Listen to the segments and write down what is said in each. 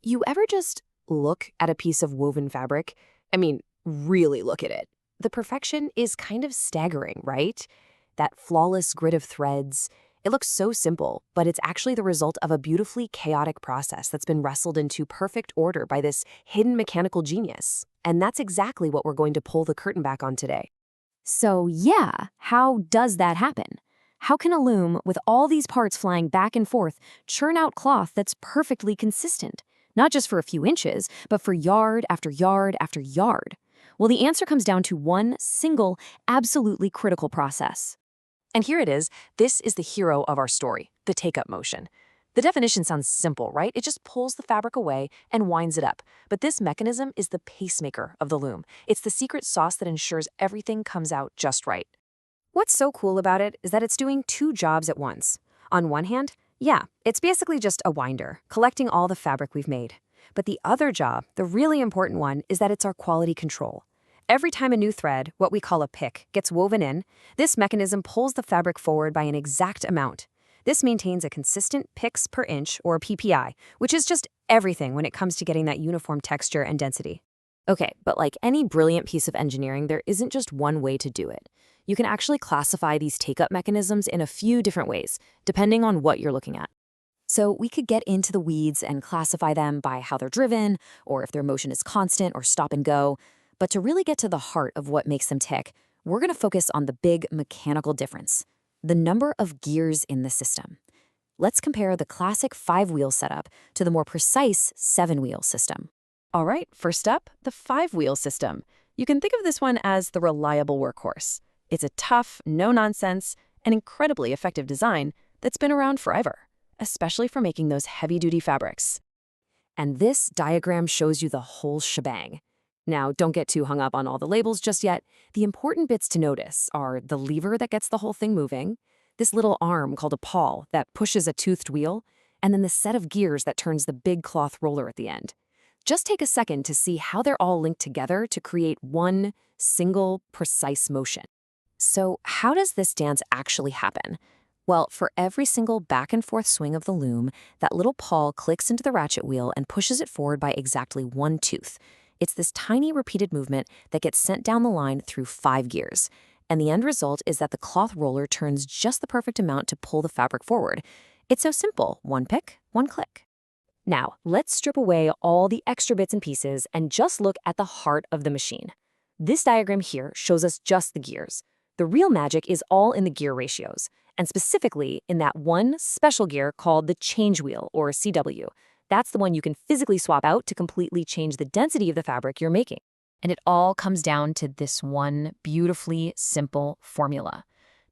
You ever just look at a piece of woven fabric? I mean, really look at it. The perfection is kind of staggering, right? That flawless grid of threads. It looks so simple, but it's actually the result of a beautifully chaotic process that's been wrestled into perfect order by this hidden mechanical genius. And that's exactly what we're going to pull the curtain back on today. So yeah, how does that happen? How can a loom, with all these parts flying back and forth, churn out cloth that's perfectly consistent? Not just for a few inches, but for yard after yard after yard. Well, the answer comes down to one single, absolutely critical process. And here it is. This is the hero of our story, the take-up motion. The definition sounds simple, right? It just pulls the fabric away and winds it up. But this mechanism is the pacemaker of the loom. It's the secret sauce that ensures everything comes out just right. What's so cool about it is that it's doing two jobs at once. On one hand, yeah, it's basically just a winder, collecting all the fabric we've made. But the other job, the really important one, is that it's our quality control. Every time a new thread, what we call a pick, gets woven in, this mechanism pulls the fabric forward by an exact amount. This maintains a consistent picks per inch, or PPI, which is just everything when it comes to getting that uniform texture and density. Okay, but like any brilliant piece of engineering, there isn't just one way to do it. You can actually classify these take-up mechanisms in a few different ways, depending on what you're looking at. So we could get into the weeds and classify them by how they're driven, or if their motion is constant or stop and go. But to really get to the heart of what makes them tick, we're going to focus on the big mechanical difference: the number of gears in the system. Let's compare the classic 5-wheel setup to the more precise 7-wheel system. All right, first up, the 5-wheel system. You can think of this one as the reliable workhorse. It's a tough, no-nonsense, and incredibly effective design that's been around forever, especially for making those heavy-duty fabrics. And this diagram shows you the whole shebang. Now, don't get too hung up on all the labels just yet. The important bits to notice are the lever that gets the whole thing moving, this little arm called a pawl that pushes a toothed wheel, and then the set of gears that turns the big cloth roller at the end. Just take a second to see how they're all linked together to create one single, precise motion. So how does this dance actually happen? Well, for every single back and forth swing of the loom, that little pawl clicks into the ratchet wheel and pushes it forward by exactly one tooth. It's this tiny repeated movement that gets sent down the line through 5 gears. And the end result is that the cloth roller turns just the perfect amount to pull the fabric forward. It's so simple: one pick, one click. Now, let's strip away all the extra bits and pieces and just look at the heart of the machine. This diagram here shows us just the gears. The real magic is all in the gear ratios, and specifically in that one special gear called the change wheel, or CW. That's the one you can physically swap out to completely change the density of the fabric you're making. And it all comes down to this one beautifully simple formula.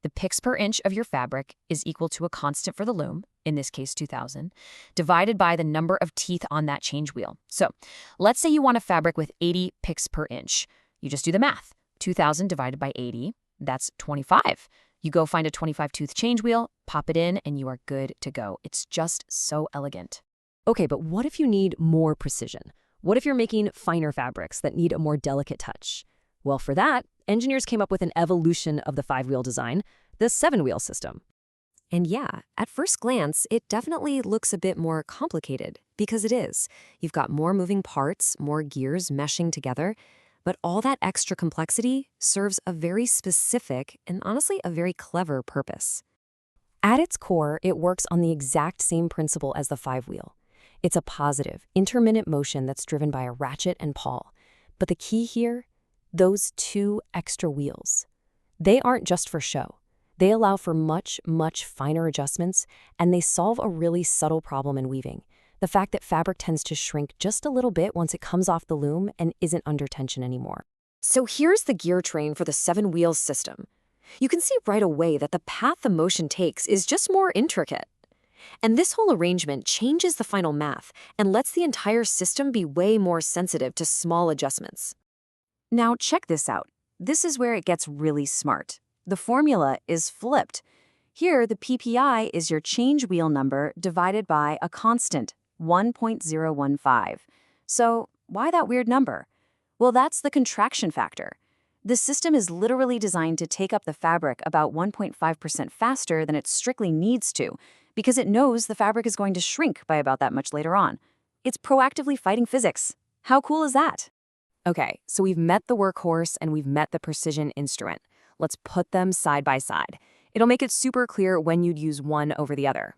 The picks per inch of your fabric is equal to a constant for the loom, in this case 2,000, divided by the number of teeth on that change wheel. So let's say you want a fabric with 80 picks per inch. You just do the math. 2,000 divided by 80, that's 25. You go find a 25-tooth change wheel, pop it in, and you are good to go. It's just so elegant. Okay, but what if you need more precision? What if you're making finer fabrics that need a more delicate touch? Well, for that, engineers came up with an evolution of the 5-wheel design, the 7-wheel system. And yeah, at first glance, it definitely looks a bit more complicated, because it is. You've got more moving parts, more gears meshing together, but all that extra complexity serves a very specific and honestly a very clever purpose. At its core, it works on the exact same principle as the 5-wheel. It's a positive, intermittent motion that's driven by a ratchet and pawl. But the key here, those 2 extra wheels. They aren't just for show. They allow for much, much finer adjustments, and they solve a really subtle problem in weaving: the fact that fabric tends to shrink just a little bit once it comes off the loom and isn't under tension anymore. So here's the gear train for the 7-wheel system. You can see right away that the path the motion takes is just more intricate. And this whole arrangement changes the final math and lets the entire system be way more sensitive to small adjustments. Now check this out. This is where it gets really smart. The formula is flipped. Here, the PPI is your change wheel number divided by a constant, 1.015. So why that weird number? Well, that's the contraction factor. The system is literally designed to take up the fabric about 1.5% faster than it strictly needs to, because it knows the fabric is going to shrink by about that much later on. It's proactively fighting physics. How cool is that? Okay, so we've met the workhorse and we've met the precision instrument. Let's put them side by side. It'll make it super clear when you'd use one over the other.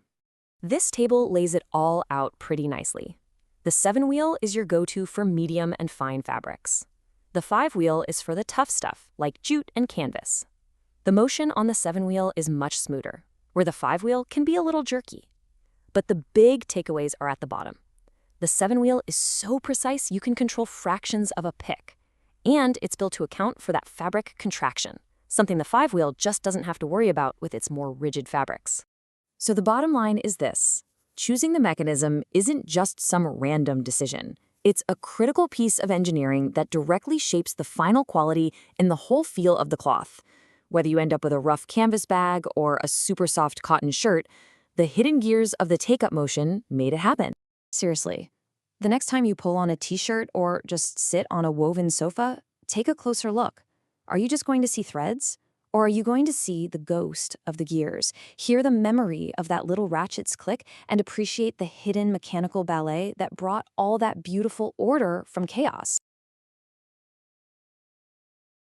This table lays it all out pretty nicely. The 7-wheel is your go-to for medium and fine fabrics. The 5-wheel is for the tough stuff, like jute and canvas. The motion on the 7-wheel is much smoother, where the 5-wheel can be a little jerky. But the big takeaways are at the bottom. The 7-wheel is so precise you can control fractions of a pick. And it's built to account for that fabric contraction, something the 5-wheel just doesn't have to worry about with its more rigid fabrics. So the bottom line is this. Choosing the mechanism isn't just some random decision. It's a critical piece of engineering that directly shapes the final quality and the whole feel of the cloth. Whether you end up with a rough canvas bag or a super soft cotton shirt, the hidden gears of the take-up motion made it happen. Seriously, the next time you pull on a t-shirt or just sit on a woven sofa, take a closer look. Are you just going to see threads? Or are you going to see the ghost of the gears, hear the memory of that little ratchet's click, and appreciate the hidden mechanical ballet that brought all that beautiful order from chaos?